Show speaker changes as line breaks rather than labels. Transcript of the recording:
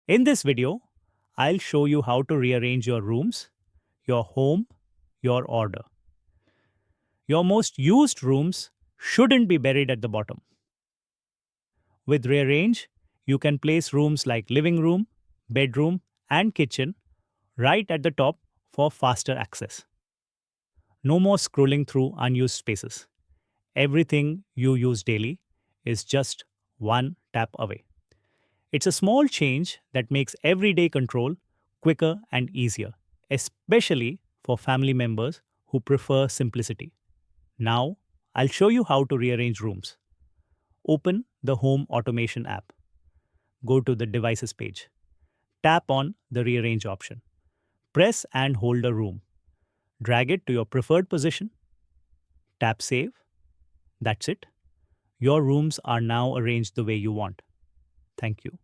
In this video, I'll show you how to rearrange your rooms, your home, your order. Your most used rooms shouldn't be buried at the bottom. With Rearrange, you can place rooms like living room, bedroom, and kitchen right at the top for faster access. No more scrolling through unused spaces. Everything you use daily is just one tap away. It's a small change that makes everyday control quicker and easier, especially for family members who prefer simplicity. Now, I'll show you how to rearrange rooms. Open the Home Automation app. Go to the Devices page. Tap on the Rearrange option. Press and hold a room. Drag it to your preferred position. Tap Save. That's it. Your rooms are now arranged the way you want. Thank you.